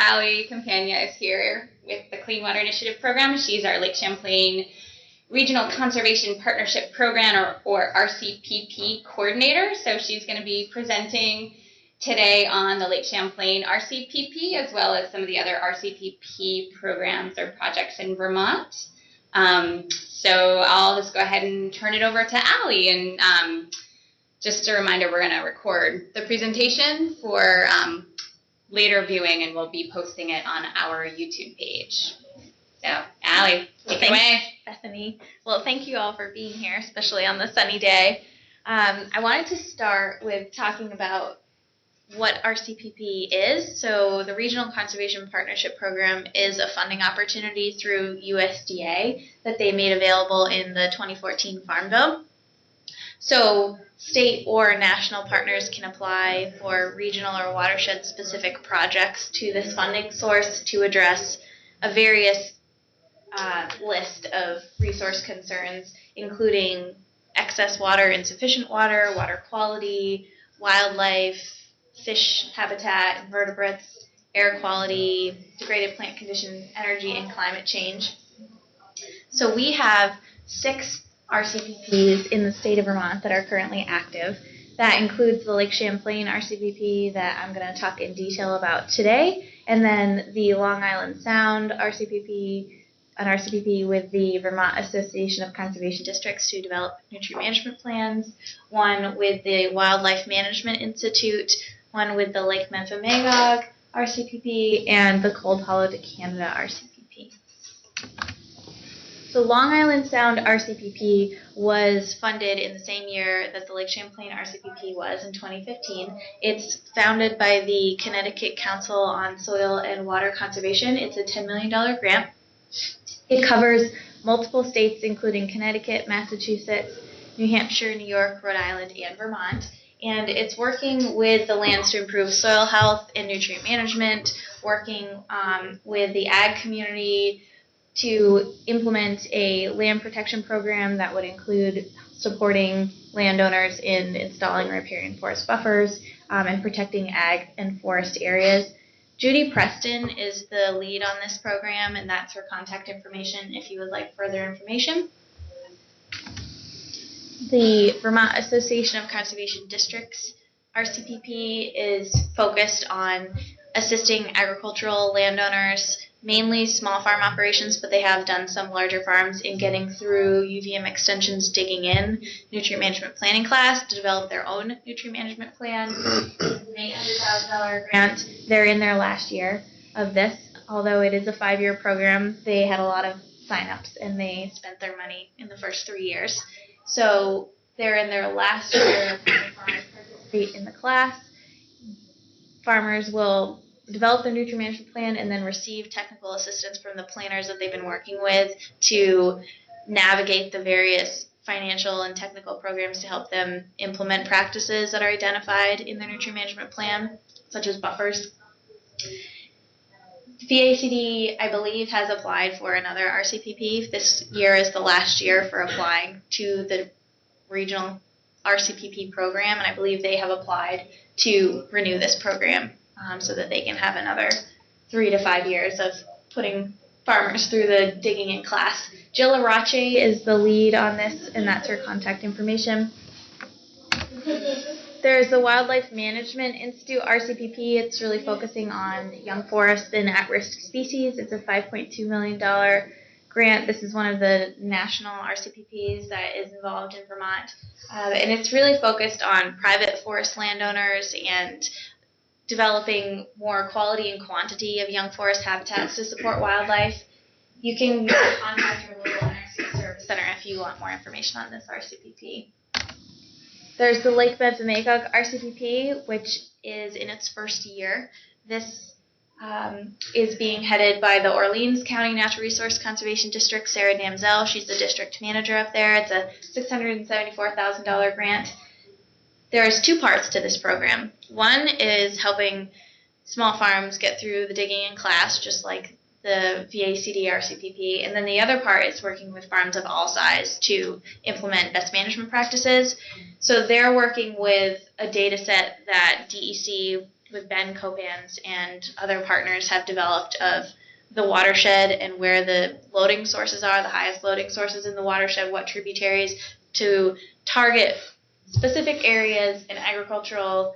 Alli Compagna is here with the Clean Water Initiative Program. She's our Lake Champlain Regional Conservation Partnership Program, or RCPP coordinator. So she's going to be presenting today on the Lake Champlain RCPP, as well as some of the other RCPP programs or projects in Vermont. So I'll just go ahead and turn it over to Alli. And just a reminder, we're going to record the presentation for later viewing, and we'll be posting it on our YouTube page. So, Alli, take it away. Bethany. Well, thank you all for being here, especially on the sunny day. I wanted to start with talking about what RCPP is. So the Regional Conservation Partnership Program is a funding opportunity through USDA that they made available in the 2014 Farm Bill. So state or national partners can apply for regional or watershed specific projects to this funding source to address a various list of resource concerns, including excess water, insufficient water, water quality, wildlife, fish habitat, invertebrates, air quality, degraded plant conditions, energy, and climate change. So we have 6 RCPPs in the state of Vermont that are currently active. That includes the Lake Champlain RCPP that I'm going to talk in detail about today, and then the Long Island Sound RCPP, an RCPP with the Vermont Association of Conservation Districts to develop nutrient management plans, one with the Wildlife Management Institute, one with the Lake Memphremagog RCPP, and the Cold Hollow to Canada RCPP. So Long Island Sound RCPP was funded in the same year that the Lake Champlain RCPP was, in 2015. It's founded by the Connecticut Council on Soil and Water Conservation. It's a $10 million grant. It covers multiple states, including Connecticut, Massachusetts, New Hampshire, New York, Rhode Island, and Vermont. And it's working with the lands to improve soil health and nutrient management, working with the ag community to implement a land protection program that would include supporting landowners in installing and repairing forest buffers and protecting ag and forest areas. Judy Preston is the lead on this program, and that's her contact information if you would like further information. The Vermont Association of Conservation Districts, RCPP, is focused on assisting agricultural landowners, mainly small farm operations, but they have done some larger farms in getting through UVM Extension's Digging In nutrient management planning class to develop their own nutrient management plan. It's an $800,000 grant. They're in their last year of this. Although it is a 5-year program, they had a lot of sign-ups and they spent their money in the first 3 years. So they're in their last year of having farmers participate in the class. Farmers will develop their nutrient management plan and then receive technical assistance from the planners that they've been working with to navigate the various financial and technical programs to help them implement practices that are identified in their nutrient management plan, such as buffers. VACD, I believe, has applied for another RCPP. This year is the last year for applying to the regional RCPP program, and I believe they have applied to renew this program so that they can have another 3 to 5 years of putting farmers through the Digging In class. Jill Arache is the lead on this, and that's her contact information. There's the Wildlife Management Institute, RCPP. It's really focusing on young forests and at-risk species. It's a $5.2 million grant. This is one of the national RCPPs that is involved in Vermont. And it's really focused on private forest landowners and developing more quality and quantity of young forest habitats to support wildlife. You can contact your local NRCS service center if you want more information on this RCPP. There's the Lake Memphremagog RCPP, which is in its first year. This is being headed by the Orleans County Natural Resource Conservation District, Sarah Damsel. She's the district manager up there. It's a $674,000 grant. There's 2 parts to this program. One is helping small farms get through the Digging In class, just like the VACD RCPP, and then the other part is working with farms of all size to implement best management practices. So they're working with a data set that DEC with Ben Copans and other partners have developed of the watershed and where the loading sources are, the highest loading sources in the watershed, what tributaries, to target specific areas and agricultural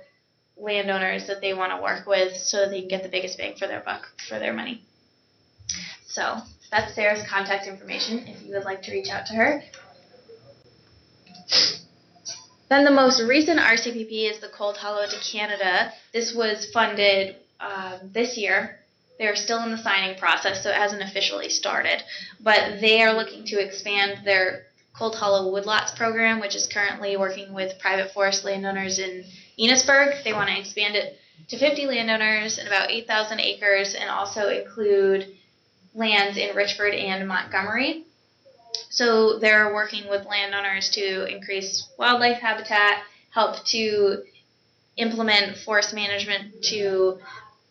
landowners that they want to work with so that they can get the biggest bang for their buck, for their money. So that's Sarah's contact information if you would like to reach out to her. Then the most recent RCPP is the Cold Hollow to Canada. This was funded this year. They're still in the signing process, so it hasn't officially started. But they are looking to expand their Cold Hollow Woodlots program, which is currently working with private forest landowners in Enosburg. They want to expand it to 50 landowners and about 8,000 acres, and also include lands in Richford and Montgomery. So they're working with landowners to increase wildlife habitat, help to implement forest management to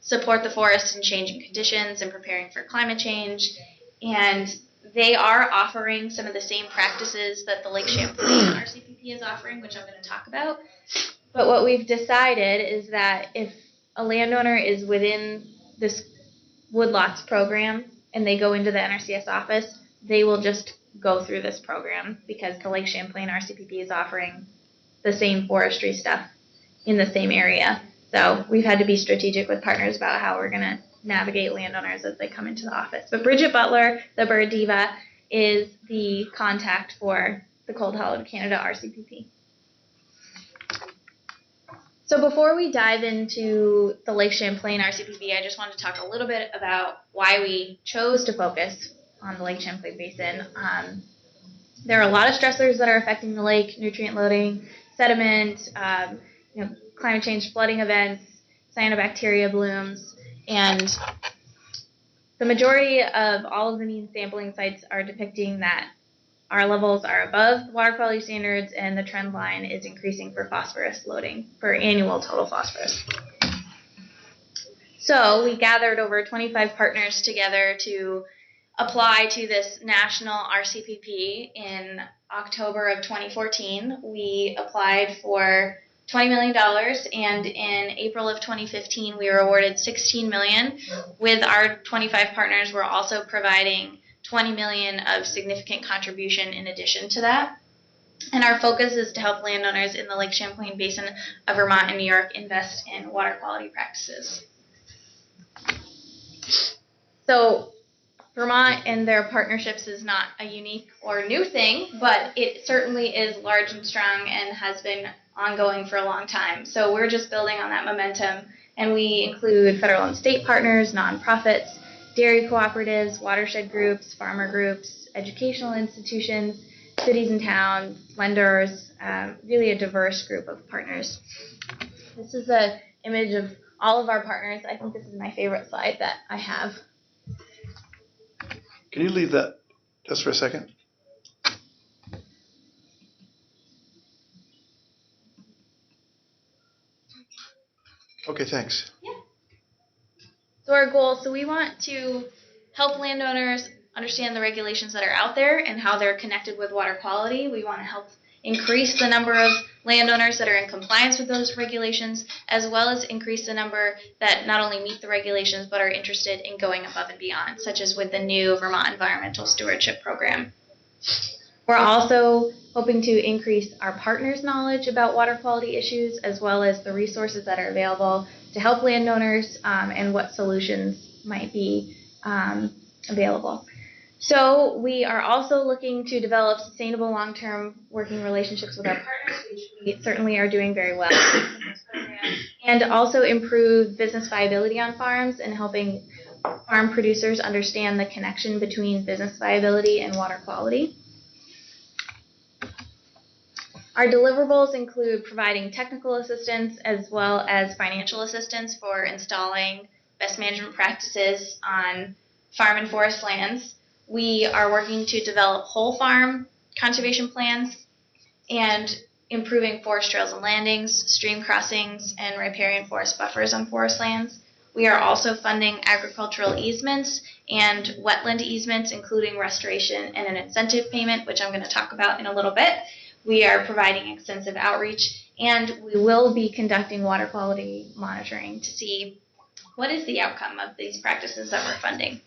support the forest in changing conditions and preparing for climate change. And they are offering some of the same practices that the Lake Champlain RCPP is offering, which I'm going to talk about. But what we've decided is that if a landowner is within this woodlots program and they go into the NRCS office, they will just go through this program because the Lake Champlain RCPP is offering the same forestry stuff in the same area. So we've had to be strategic with partners about how we're going to navigate landowners as they come into the office. But Bridget Butler, the bird diva, is the contact for the Cold Hollow to Canada RCPP. So before we dive into the Lake Champlain RCPP, I just want to talk a little bit about why we chose to focus on the Lake Champlain Basin. There are a lot of stressors that are affecting the lake: nutrient loading, sediment, climate change, flooding events, cyanobacteria blooms, and the majority of all of the mean sampling sites are depicting that our levels are above water quality standards and the trend line is increasing for phosphorus loading, for annual total phosphorus. So we gathered over 25 partners together to apply to this national RCPP in October of 2014. We applied for $20 million, and in April of 2015, we were awarded $16 million. With our 25 partners, we're also providing $20 million of significant contribution in addition to that. And our focus is to help landowners in the Lake Champlain Basin of Vermont and New York invest in water quality practices. So Vermont and their partnerships is not a unique or new thing, but it certainly is large and strong and has been ongoing for a long time. So we're just building on that momentum, and we include federal and state partners, nonprofits, dairy cooperatives, watershed groups, farmer groups, educational institutions, cities and towns, lenders, really a diverse group of partners. This is an image of all of our partners. I think this is my favorite slide that I have. Can you leave that just for a second? Okay, thanks. Yeah. So our goal, we want to help landowners understand the regulations that are out there and how they're connected with water quality. We want to help increase the number of landowners that are in compliance with those regulations, as well as increase the number that not only meet the regulations but are interested in going above and beyond, such as with the new Vermont Environmental Stewardship Program. We're also hoping to increase our partners' knowledge about water quality issues, as well as the resources that are available to help landowners and what solutions might be available. So we are also looking to develop sustainable long-term working relationships with our partners, which we certainly are doing very well in this program, and also improve business viability on farms and helping farm producers understand the connection between business viability and water quality. Our deliverables include providing technical assistance as well as financial assistance for installing best management practices on farm and forest lands. We are working to develop whole farm conservation plans and improving forest trails and landings, stream crossings, and riparian forest buffers on forest lands. We are also funding agricultural easements and wetland easements, including restoration and an incentive payment, which I'm going to talk about in a little bit. We are providing extensive outreach And we will be conducting water quality monitoring to see what is the outcome of these practices that we're funding.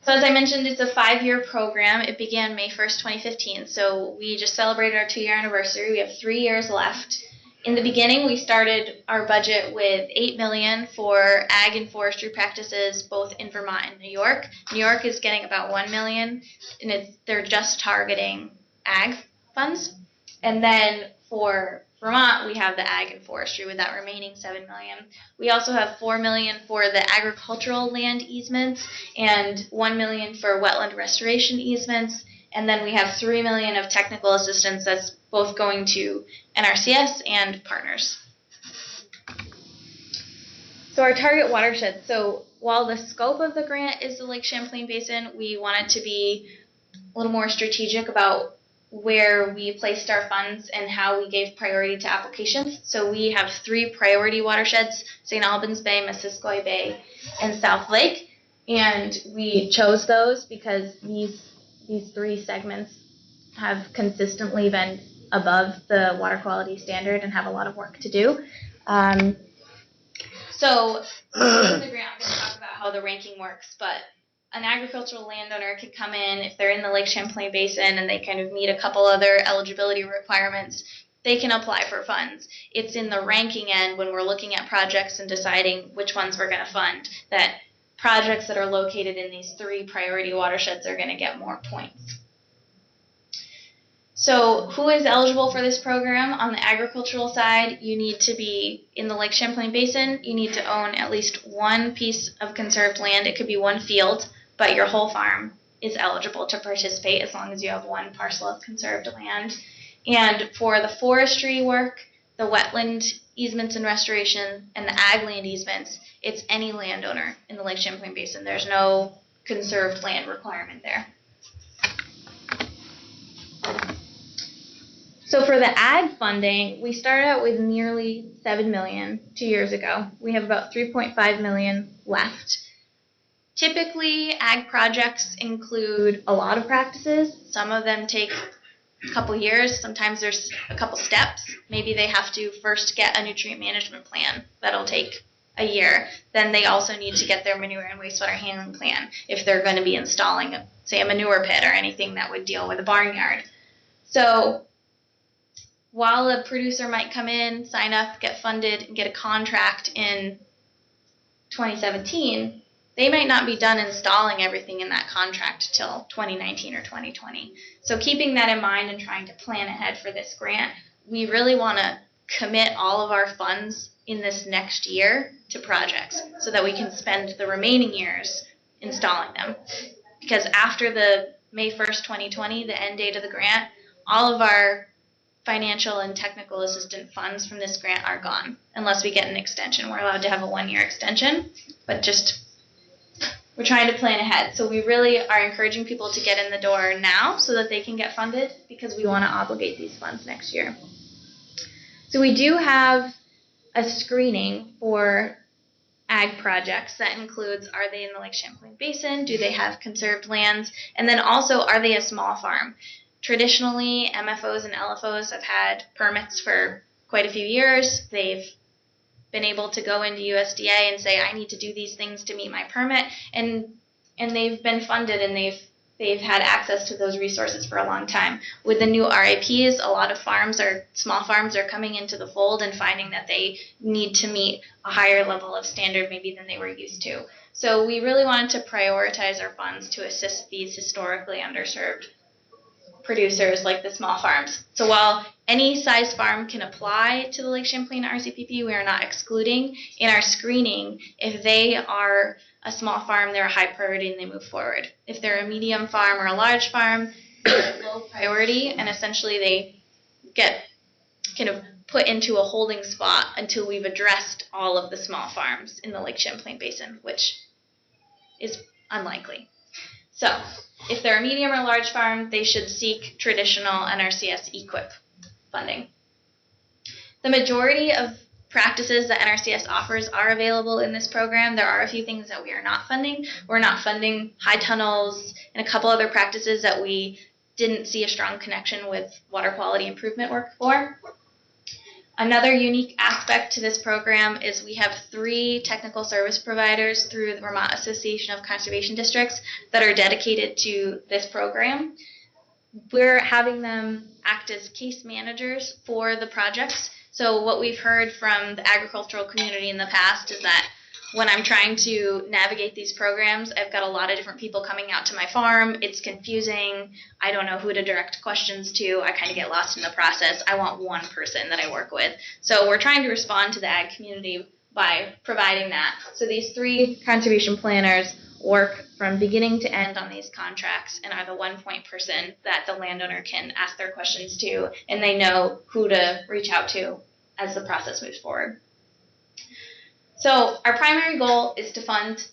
So as I mentioned, it's a 5-year program. It began May 1st, 2015. So we just celebrated our 2-year anniversary. We have 3 years left. In the beginning, we started our budget with $8 million for ag and forestry practices, both in Vermont and New York. New York is getting about $1 million, and they're just targeting ag funds. And then for Vermont, we have the ag and forestry with that remaining $7 million. We also have $4 million for the agricultural land easements and $1 million for wetland restoration easements. And then we have $3 million of technical assistance that's both going to NRCS and partners. So our target watershed. So while the scope of the grant is the Lake Champlain Basin, we wanted to be a little more strategic about where we placed our funds and how we gave priority to applications. So we have 3 priority watersheds: St. Albans Bay, Missisquoi Bay, and South Lake. And we chose those because these 3 segments have consistently been above the water quality standard and have a lot of work to do. So in the grant, I'm going to talk about how the ranking works, but an agricultural landowner could come in if they're in the Lake Champlain Basin and they kind of meet a couple other eligibility requirements. They can apply for funds. It's in the ranking end when we're looking at projects and deciding which ones we're going to fund that projects that are located in these 3 priority watersheds are going to get more points. So who is eligible for this program? On the agricultural side, you need to be in the Lake Champlain Basin. You need to own at least 1 piece of conserved land. It could be 1 field, but your whole farm is eligible to participate as long as you have 1 parcel of conserved land. And for the forestry work, the wetland easements and restoration, and the ag land easements, it's any landowner in the Lake Champlain Basin. There's no conserved land requirement there. So for the ag funding, we started out with nearly $7 million 2 years ago. We have about $3.5 million left. Typically, ag projects include a lot of practices. Some of them take a couple years. Sometimes there's a couple steps. Maybe they have to first get a nutrient management plan. That'll take a year. Then they also need to get their manure and wastewater handling plan if they're going to be installing, say, a manure pit or anything that would deal with a barnyard. So while a producer might come in, sign up, get funded, and get a contract in 2017, they might not be done installing everything in that contract till 2019 or 2020. So keeping that in mind and trying to plan ahead for this grant, we really want to commit all of our funds in this next year to projects so that we can spend the remaining years installing them. Because after the May 1st, 2020, the end date of the grant, all of our financial and technical assistant funds from this grant are gone unless we get an extension. We're allowed to have a 1-year extension, but just we're trying to plan ahead. So we really are encouraging people to get in the door now so that they can get funded because we want to obligate these funds next year. So we do have a screening for ag projects that includes, are they in the Lake Champlain Basin? Do they have conserved lands? And then also, are they a small farm? Traditionally, MFOs and LFOs have had permits for quite a few years. They've been able to go into USDA and say, I need to do these things to meet my permit, and they've been funded and they've had access to those resources for a long time. With the new RAPs, a lot of small farms are coming into the fold and finding that they need to meet a higher level of standard maybe than they were used to. So we really wanted to prioritize our funds to assist these historically underserved producers like the small farms. So while any size farm can apply to the Lake Champlain RCPP, we are not excluding. In our screening, if they are a small farm, they're a high priority and they move forward. If they're a medium farm or a large farm, they're low priority, and essentially they get kind of put into a holding spot until we've addressed all of the small farms in the Lake Champlain Basin, which is unlikely. So if they're a medium or large farm, they should seek traditional NRCS EQIP funding. The majority of practices that NRCS offers are available in this program. There are a few things that we are not funding. We're not funding high tunnels and a couple other practices that we didn't see a strong connection with water quality improvement work for. Another unique aspect to this program is we have 3 technical service providers through the Vermont Association of Conservation Districts that are dedicated to this program. We're having them act as case managers for the projects. So what we've heard from the agricultural community in the past is that when I'm trying to navigate these programs, I've got a lot of different people coming out to my farm. It's confusing. I don't know who to direct questions to. I kind of get lost in the process. I want one person that I work with. So we're trying to respond to the ag community by providing that. So these 3 conservation planners work from beginning to end on these contracts and are the one point person that the landowner can ask their questions to, and they know who to reach out to as the process moves forward. So our primary goal is to fund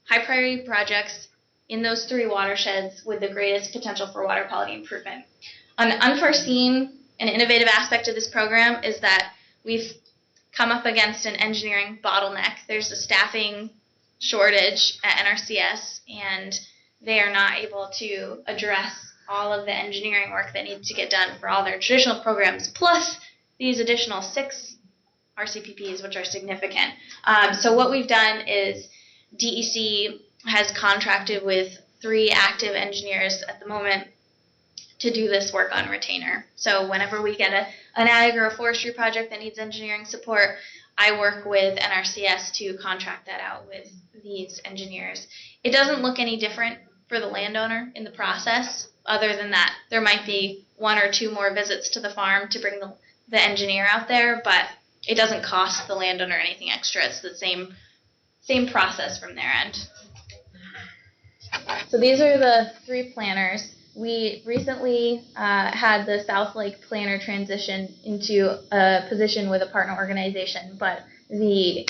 high priority projects in those 3 watersheds with the greatest potential for water quality improvement. An unforeseen and innovative aspect of this program is that we've come up against an engineering bottleneck. There's a staffing shortage at NRCS, and they are not able to address all of the engineering work that needs to get done for all their traditional programs, plus these additional 6 RCPPs, which are significant. So what we've done is DEC has contracted with 3 active engineers at the moment to do this work on retainer. So whenever we get an ag or a forestry project that needs engineering support, I work with NRCS to contract that out with these engineers. It doesn't look any different for the landowner in the process, other than that there might be 1 or 2 more visits to the farm to bring the engineer out there, but it doesn't cost the landowner anything extra. It's the same process from their end. So these are the 3 planners. We recently had the South Lake planner transition into a position with a partner organization, but the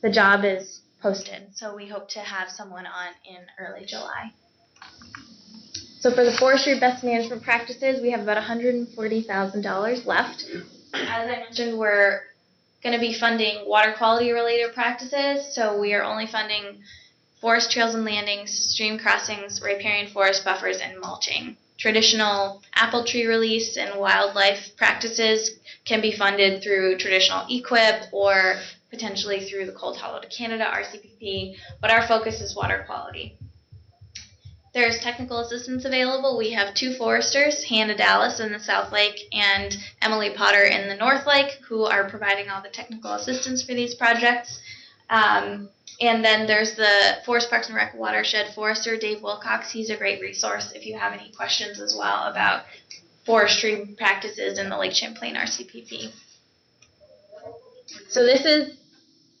job is posted, so we hope to have someone on in early July. So for the forestry best management practices, we have about $140,000 left. As I mentioned, we're going to be funding water quality related practices, so we are only funding forest trails and landings, stream crossings, riparian forest buffers, and mulching. Traditional apple tree release and wildlife practices can be funded through traditional EQIP or potentially through the Cold Hollow to Canada RCPP, but our focus is water quality. There's technical assistance available. We have 2 foresters, Hannah Dallas in the South Lake and Emily Potter in the North Lake, who are providing all the technical assistance for these projects. And then there's the Forest Parks and Rec Watershed forester, Dave Wilcox. He's a great resource if you have any questions as well about forestry practices in the Lake Champlain RCPP. So this is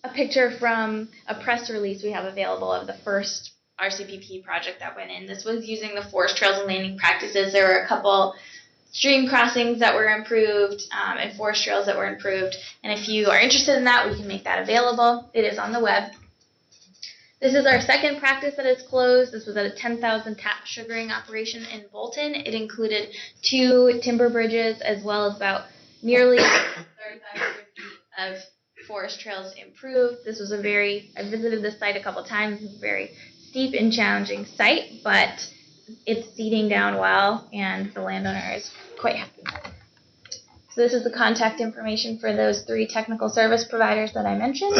a picture from a press release we have available of the first RCPP project that went in. This was using the forest trails and landing practices. There were a couple stream crossings that were improved and forest trails that were improved. And if you are interested in that, we can make that available. It is on the web. This is our second practice that is closed. This was at a 10,000 tap sugaring operation in Bolton. It included 2 timber bridges as well as about nearly 3,500 feet of forest trails improved. This was I visited this site a couple times. It's a very steep and challenging site, but it's seeding down well, and the landowner is quite happy. So this is the contact information for those 3 technical service providers that I mentioned.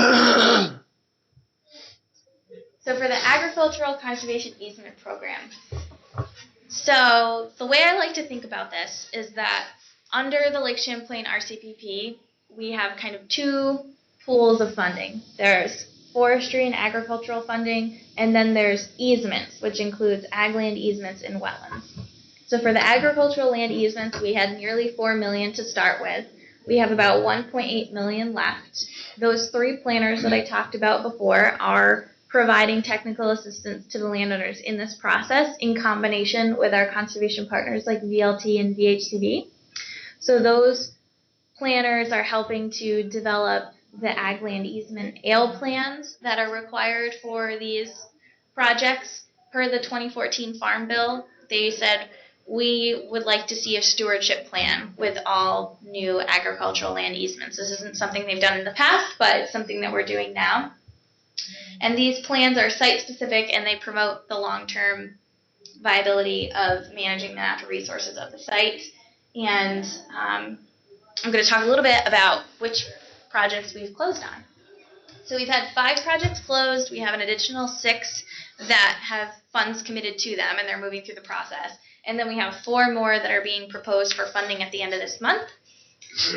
So for the Agricultural Conservation Easement Program. So the way I like to think about this is that under the Lake Champlain RCPP, we have kind of 2 pools of funding. There's forestry and agricultural funding, and then there's easements, which includes ag land easements and wetlands. So for the agricultural land easements, we had nearly $4 million to start with. We have about $1.8 million left. Those 3 planners that I talked about before are providing technical assistance to the landowners in this process in combination with our conservation partners like VLT and VHCB. So those planners are helping to develop the ag land easement ale plans that are required for these projects. Per the 2014 Farm Bill, they said we would like to see a stewardship plan with all new agricultural land easements. This isn't something they've done in the past, but it's something that we're doing now. And these plans are site specific, and they promote the long-term viability of managing the natural resources of the site. And I'm going to talk a little bit about which projects we've closed on. So we've had 5 projects closed. We have an additional 6 that have funds committed to them, and they're moving through the process. And then we have 4 more that are being proposed for funding at the end of this month.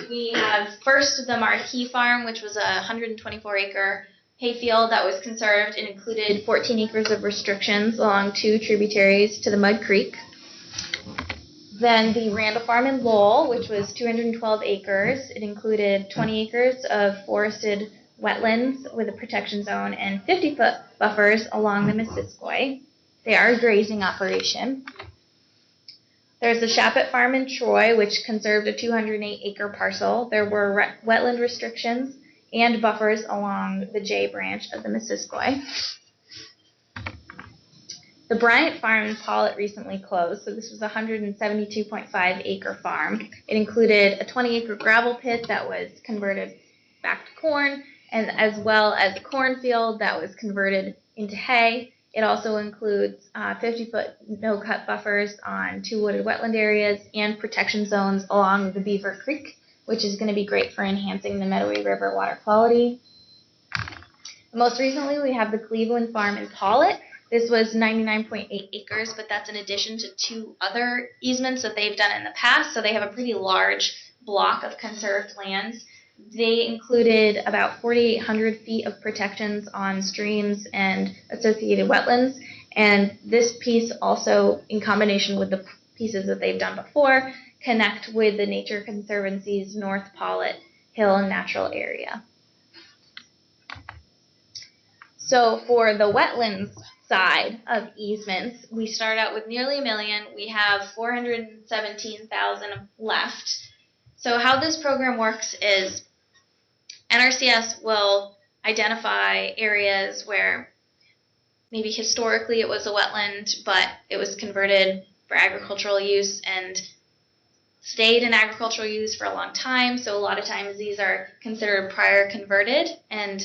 We have first the Marquee Farm, which was a 124-acre hayfield that was conserved and included 14 acres of restrictions along 2 tributaries to the Mud Creek. Then the Randall Farm in Lowell, which was 212 acres. It included 20 acres of forested wetlands with a protection zone and 50-foot buffers along the Missisquoi. They are a grazing operation. There's the Shapit Farm in Troy, which conserved a 208-acre parcel. There were wetland restrictions and buffers along the J branch of the Missisquoi. The Bryant Farms Pollitt recently closed, so this was a 172.5-acre farm. It included a 20-acre gravel pit that was converted back to corn, and as well as a cornfield that was converted into hay. It also includes 50-foot no-cut buffers on 2 wooded wetland areas and protection zones along the Beaver Creek, which is going to be great for enhancing the Meadowee River water quality. Most recently, we have the Cleveland Farm in Pollitt. This was 99.8 acres, but that's in addition to 2 other easements that they've done in the past, so they have a pretty large block of conserved lands. They included about 4,800 feet of protections on streams and associated wetlands, and this piece also, in combination with the pieces that they've done before, connect with the Nature Conservancy's North Pollitt Hill and Natural Area. So for the wetlands side of easements, we start out with nearly $1 million. We have 417,000 left. So how this program works is NRCS will identify areas where maybe historically it was a wetland, but it was converted for agricultural use and stayed in agricultural use for a long time. So a lot of times these are considered prior converted, and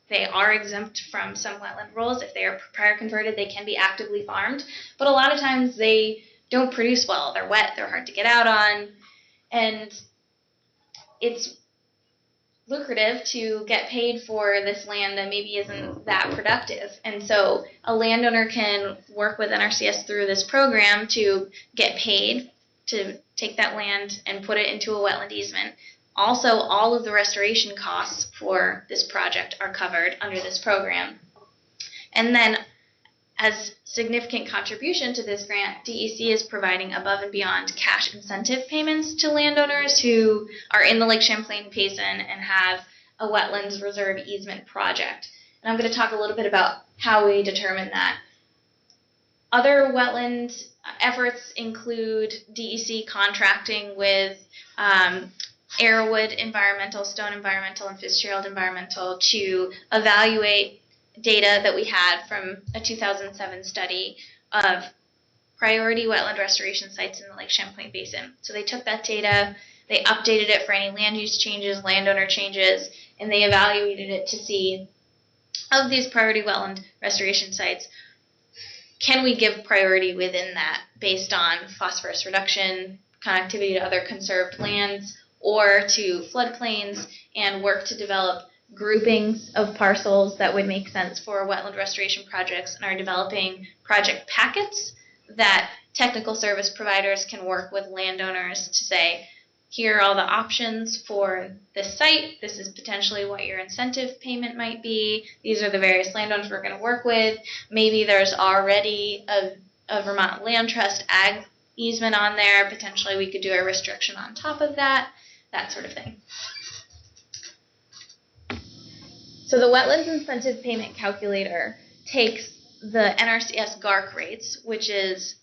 they are exempt from some wetland rules. If they are prior converted, they can be actively farmed. But a lot of times they don't produce well. They're wet, they're hard to get out on, and it's lucrative to get paid for this land that maybe isn't that productive. And so a landowner can work with NRCS through this program to get paid to take that land and put it into a wetland easement. Also, all of the restoration costs for this project are covered under this program. And then, as significant contribution to this grant, DEC is providing above and beyond cash incentive payments to landowners who are in the Lake Champlain Basin and have a wetlands reserve easement project. And I'm going to talk a little bit about how we determine that. Other wetland efforts include DEC contracting with Arrowwood Environmental, Stone Environmental, and Fitzgerald Environmental to evaluate data that we had from a 2007 study of priority wetland restoration sites in the Lake Champlain Basin. So they took that data, they updated it for any land use changes, landowner changes, and they evaluated it to see, of these priority wetland restoration sites, can we give priority within that based on phosphorus reduction, connectivity to other conserved lands, or to floodplains, and work to develop groupings of parcels that would make sense for wetland restoration projects, and are developing project packets that technical service providers can work with landowners to say, here are all the options for this site, this is potentially what your incentive payment might be, these are the various landowners we're going to work with, maybe there's already a Vermont Land Trust ag easement on there, potentially we could do a restriction on top of that, that sort of thing. So the Wetlands Incentive Payment Calculator takes the NRCS GARC rates, which is,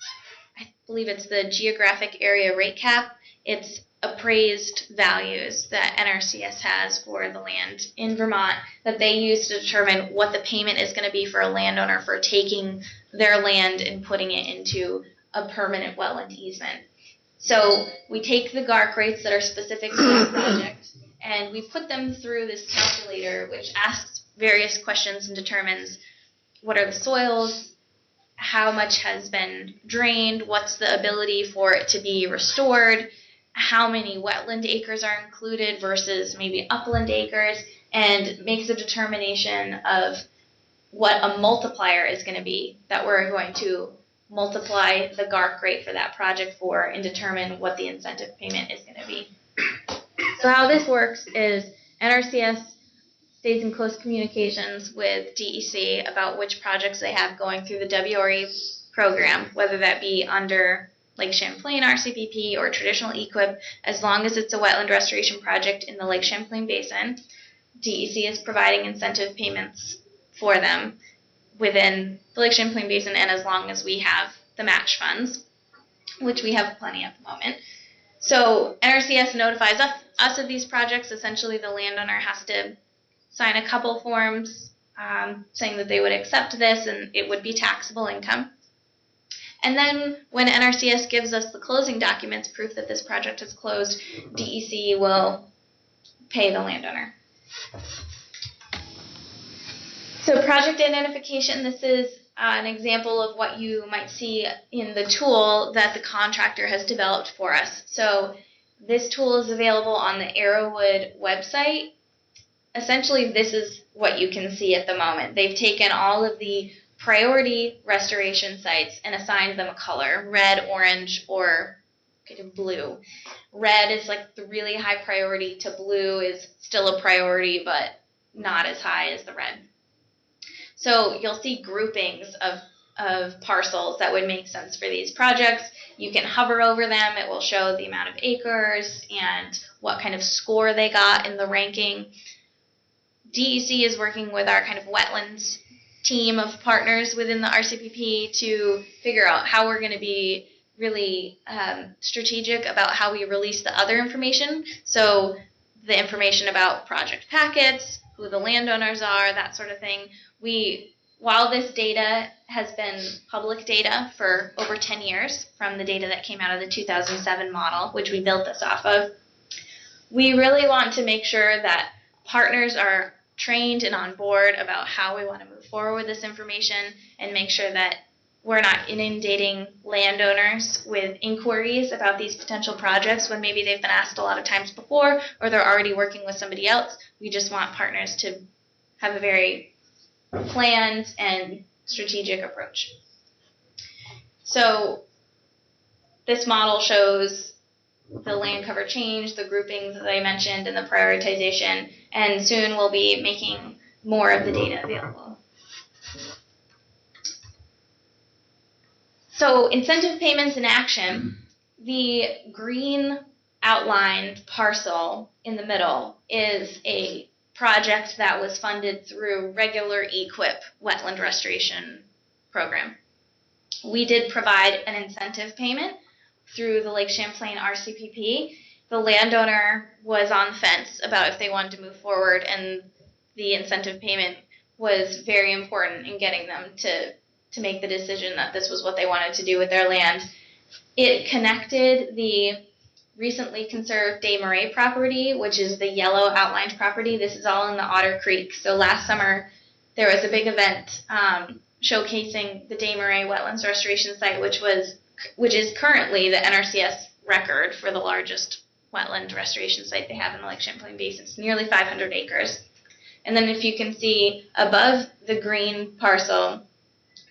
I believe it's the geographic area rate cap. It's appraised values that NRCS has for the land in Vermont that they use to determine what the payment is going to be for a landowner for taking their land and putting it into a permanent wetland easement. So we take the GARC rates that are specific to that project, and we put them through this calculator, which asks various questions and determines what are the soils, how much has been drained, what's the ability for it to be restored, how many wetland acres are included versus maybe upland acres, and makes a determination of what a multiplier is going to be that we're going to multiply the GARC rate for that project for and determine what the incentive payment is going to be. So how this works is NRCS stays in close communications with DEC about which projects they have going through the WRE program, whether that be under Lake Champlain RCPP or traditional EQIP. As long as it's a wetland restoration project in the Lake Champlain Basin, DEC is providing incentive payments for them within the Lake Champlain Basin, and as long as we have the match funds, which we have plenty at the moment. So NRCS notifies us of these projects. Essentially, the landowner has to sign a couple forms saying that they would accept this and it would be taxable income. And then when NRCS gives us the closing documents, proof that this project is closed, DEC will pay the landowner. So project identification, this is an example of what you might see in the tool that the contractor has developed for us. So this tool is available on the Arrowwood website. Essentially, this is what you can see at the moment. They've taken all of the priority restoration sites and assigned them a color, red, orange, or blue. Red is like the really high priority to blue is still a priority, but not as high as the red. So you'll see groupings of parcels that would make sense for these projects. You can hover over them. It will show the amount of acres and what kind of score they got in the ranking. DEC is working with our kind of wetlands team of partners within the RCPP to figure out how we're going to be really strategic about how we release the other information. So the information about project packets, who the landowners are, that sort of thing. While this data has been public data for over 10 years from the data that came out of the 2007 model, which we built this off of, we really want to make sure that partners are trained and on board about how we want to move forward with this information and make sure that we're not inundating landowners with inquiries about these potential projects when maybe they've been asked a lot of times before or they're already working with somebody else. We just want partners to have a very planned and strategic approach. So this model shows the land cover change, the groupings that I mentioned, and the prioritization, and soon we'll be making more of the data available. So incentive payments in action, the green outlined parcel in the middle is a project that was funded through regular EQIP wetland restoration program. We did provide an incentive payment through the Lake Champlain RCPP. The landowner was on the fence about if they wanted to move forward, and the incentive payment was very important in getting them to make the decision that this was what they wanted to do with their land. It connected the recently conserved Des Marais property, which is the yellow outlined property. This is all in the Otter Creek. So last summer there was a big event showcasing the Des Marais Wetlands Restoration Site, which is currently the NRCS record for the largest wetland restoration site they have in the Lake Champlain Basin. It's nearly 500 acres. And then if you can see above the green parcel,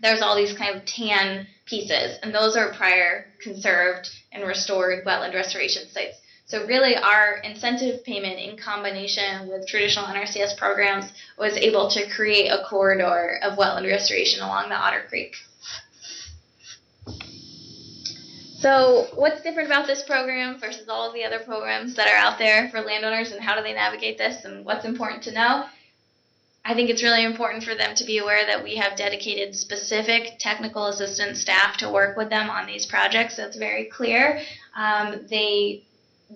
there's all these kind of tan pieces, and those are prior conserved and restored wetland restoration sites. So really our incentive payment in combination with traditional NRCS programs was able to create a corridor of wetland restoration along the Otter Creek. So what's different about this program versus all of the other programs that are out there for landowners, and how do they navigate this, and what's important to know? I think it's really important for them to be aware that we have dedicated specific technical assistance staff to work with them on these projects. That's very clear.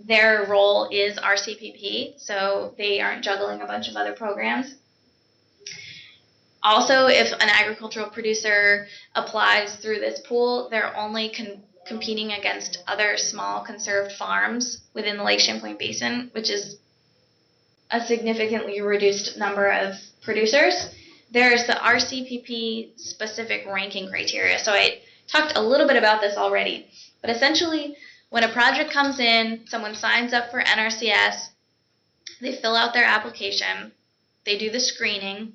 Their role is RCPP, so they aren't juggling a bunch of other programs. Also, if an agricultural producer applies through this pool, they're only competing against other small conserved farms within the Lake Champlain Basin, which is a significantly reduced number of producers. there's the RCPP specific ranking criteria. So I talked a little bit about this already, but essentially when a project comes in, someone signs up for NRCS, they fill out their application, they do the screening,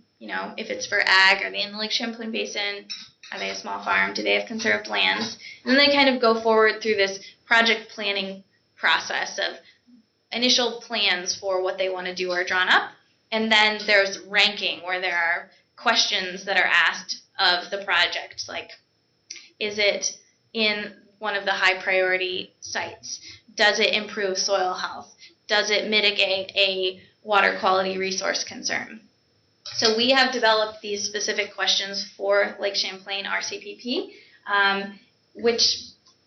if it's for ag, are they in the Lake Champlain Basin, are they a small farm, do they have conserved lands, and then they kind of go forward through this project planning process of initial plans for what they want to do are drawn up, and then there's ranking where there are questions that are asked of the project, like, is it in one of the high priority sites? Does it improve soil health? Does it mitigate a water quality resource concern? So we have developed these specific questions for Lake Champlain RCPP, which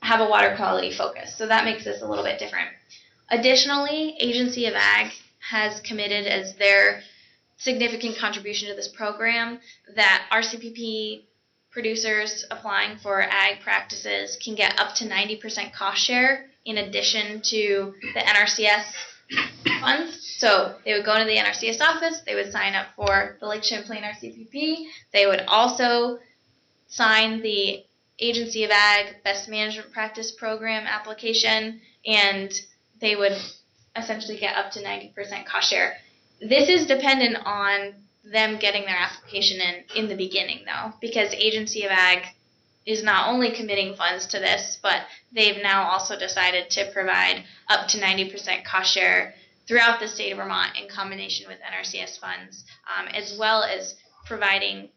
have a water quality focus. So that makes this a little bit different. Additionally, Agency of Ag has committed as their significant contribution to this program that RCPP producers applying for ag practices can get up to 90% cost share in addition to the NRCS funds. So they would go to the NRCS office, they would sign up for the Lake Champlain RCPP, they would also sign the Agency of Ag Best Management Practice Program application, and they would essentially get up to 90% cost share. This is dependent on them getting their application in the beginning, though, because Agency of Ag is not only committing funds to this, but they've now also decided to provide up to 90% cost share throughout the state of Vermont in combination with NRCS funds, as well as providing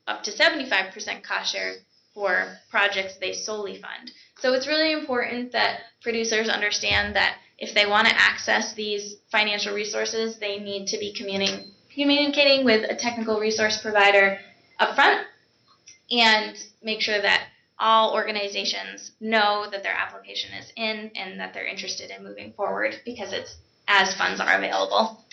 up to 75% cost share for projects they solely fund. So it's really important that producers understand that if they want to access these financial resources, they need to be communicating with a technical resource provider upfront and make sure that all organizations know that their application is in and that they're interested in moving forward because it's as funds are available.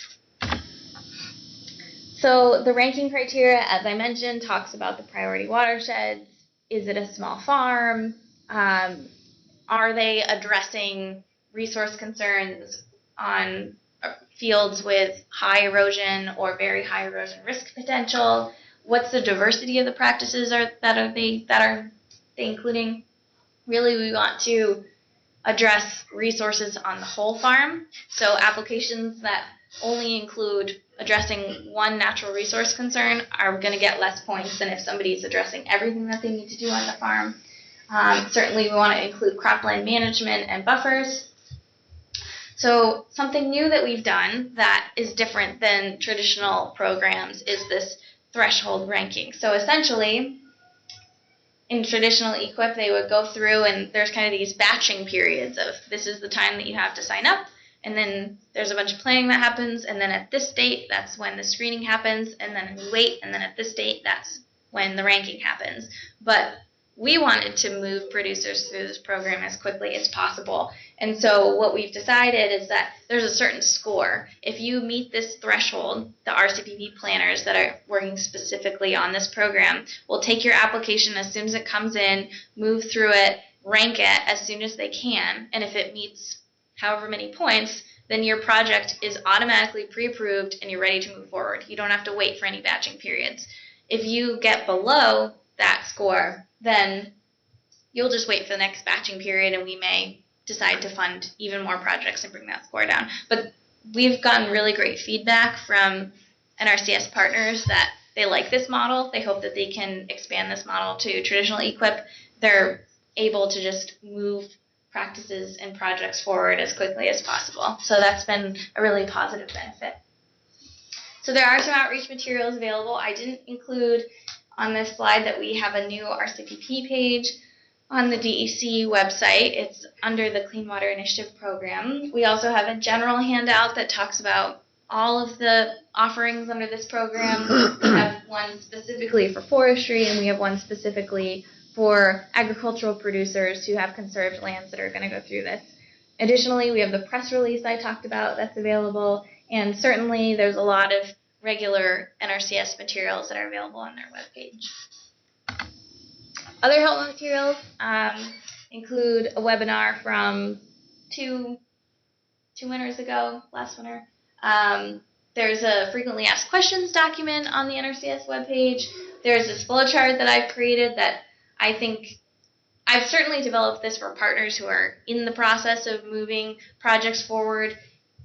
So the ranking criteria, as I mentioned, talks about the priority watersheds. Is it a small farm? Are they addressing resource concerns on fields with high erosion or very high erosion risk potential? What's the diversity of the practices that are they including? Really, we want to address resources on the whole farm. So applications that only include addressing one natural resource concern are going to get less points than if somebody's addressing everything that they need to do on the farm. Certainly, we want to include cropland management and buffers. So something new that we've done that is different than traditional programs is this threshold ranking. So essentially, in traditional EQIP, they would go through and there's kind of these batching periods of this is the time that you have to sign up, and then there's a bunch of planning that happens, and then at this date, that's when the screening happens, and then we wait, and then at this date, that's when the ranking happens. But we wanted to move producers through this program as quickly as possible. And so what we've decided is that there's a certain score. If you meet this threshold, the RCPP planners that are working specifically on this program will take your application as soon as it comes in, move through it, rank it as soon as they can, and if it meets however many points, then your project is automatically pre-approved and you're ready to move forward. You don't have to wait for any batching periods. If you get below that score, then you'll just wait for the next batching period and we may decide to fund even more projects and bring that score down. But we've gotten really great feedback from NRCS partners that they like this model. They hope that they can expand this model to traditional EQIP. They're able to just move practices and projects forward as quickly as possible. So that's been a really positive benefit. So there are some outreach materials available. I didn't include on this slide that we have a new RCPP page on the DEC website. It's under the Clean Water Initiative program. We also have a general handout that talks about all of the offerings under this program. We have one specifically for forestry, and we have one specifically for agricultural producers who have conserved lands that are going to go through this. Additionally, we have the press release I talked about that's available, and certainly there's a lot of regular NRCS materials that are available on their webpage. Other helpful materials include a webinar from two winters ago, last winter, There's a frequently asked questions document on the NRCS webpage. There's this flowchart that I've created that I think I've certainly developed this for partners who are in the process of moving projects forward.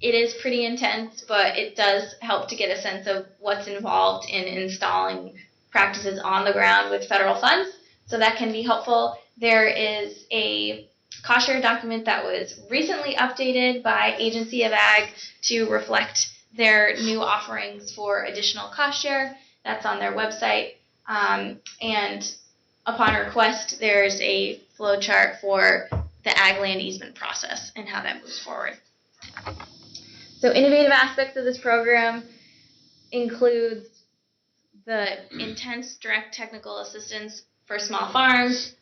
It is pretty intense, but it does help to get a sense of what's involved in installing practices on the ground with federal funds. So that can be helpful. There is a cost share document that was recently updated by Agency of Ag to reflect their new offerings for additional cost share. That's on their website. And upon request, there's a flow chart for the ag land easement process and how that moves forward. So innovative aspects of this program includes the intense direct technical assistance for small farms.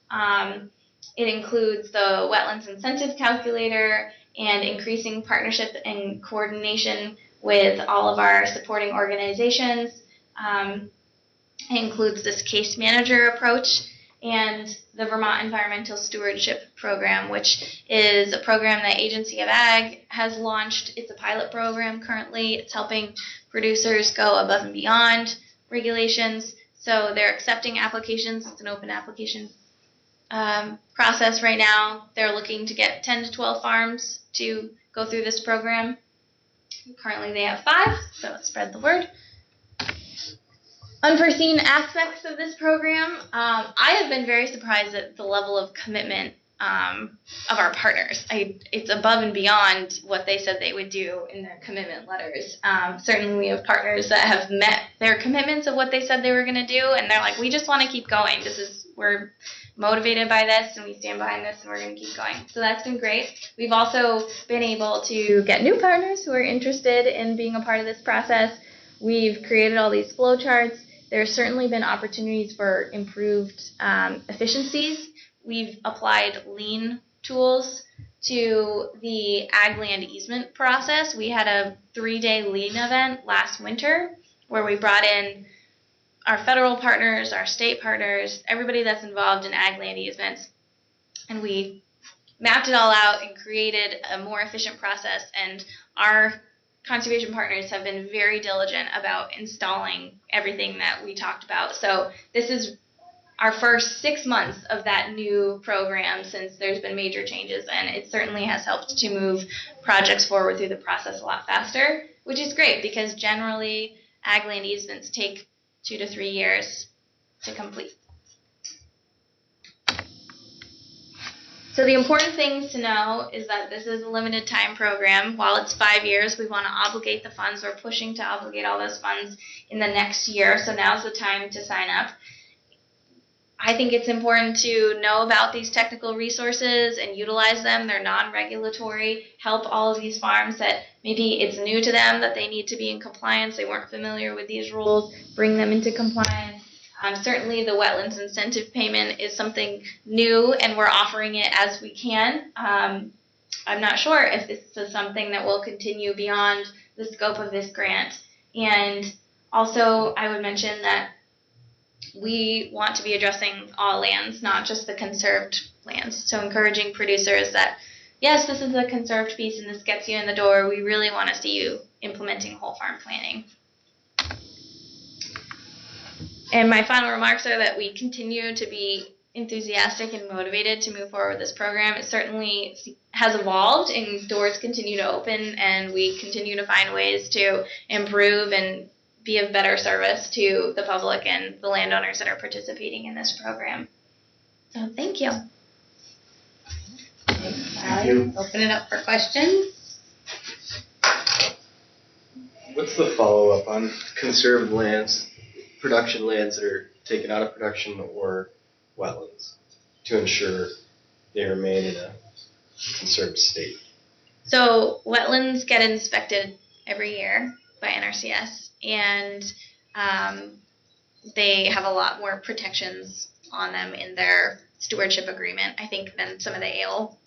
It includes the wetlands incentive calculator and increasing partnership and coordination with all of our supporting organizations. It includes this case manager approach and the Vermont Environmental Stewardship Program, which is a program that Agency of Ag has launched. It's a pilot program currently. It's helping producers go above and beyond regulations. So they're accepting applications. It's an open application process right now. They're looking to get 10 to 12 farms to go through this program. Currently they have 5, so spread the word. Unforeseen aspects of this program. I have been very surprised at the level of commitment of our partners. It's above and beyond what they said they would do in their commitment letters. Certainly we have partners that have met their commitments of what they said they were going to do, and they're like, we just want to keep going. We're motivated by this, and we stand behind this, and we're going to keep going. So that's been great. We've also been able to get new partners who are interested in being a part of this process. We've created all these flow charts. There's certainly been opportunities for improved efficiencies. We've applied lean tools to the ag land easement process. We had a 3-day lean event last winter where we brought in our federal partners, our state partners, everybody that's involved in ag land easements, and we mapped it all out and created a more efficient process. And our conservation partners have been very diligent about installing everything that we talked about. So this is our first 6 months of that new program since there's been major changes, and it certainly has helped to move projects forward through the process a lot faster, which is great because generally ag land easements take 2 to 3 years to complete. So the important things to know is that this is a limited time program. While it's 5 years, we want to obligate the funds. We're pushing to obligate all those funds in the next year, so now's the time to sign up. I think it's important to know about these technical resources and utilize them. They're non-regulatory. Help all of these farms that maybe it's new to them that they need to be in compliance. They weren't familiar with these rules. Bring them into compliance. Certainly the wetlands incentive payment is something new, and we're offering it as we can. I'm not sure if this is something that will continue beyond the scope of this grant. And also I would mention that we want to be addressing all lands, not just the conserved lands. So encouraging producers that, yes, this is a conserved piece and this gets you in the door. We really want to see you implementing whole farm planning. And my final remarks are that we continue to be enthusiastic and motivated to move forward with this program. It certainly has evolved and doors continue to open, and we continue to find ways to improve and be of better service to the public and the landowners that are participating in this program. So thank you. Thanks, Alli. Open it up for questions. What's the follow-up on conserved lands, production lands that are taken out of production, or wetlands to ensure they remain in a conserved state? So wetlands get inspected every year by NRCS, and they have a lot more protections on them in their stewardship agreement, I think, than some of the ALE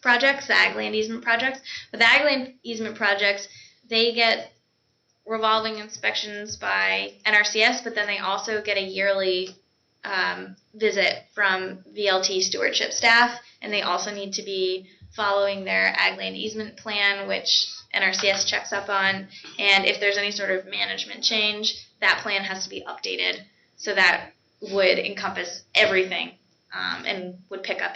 projects, the ag land easement projects. But the ag land easement projects, they get revolving inspections by NRCS, but then they also get a yearly visit from VLT stewardship staff, and they also need to be following their ag land easement plan, which NRCS checks up on, and if there's any sort of management change, that plan has to be updated. So that would encompass everything and would pick up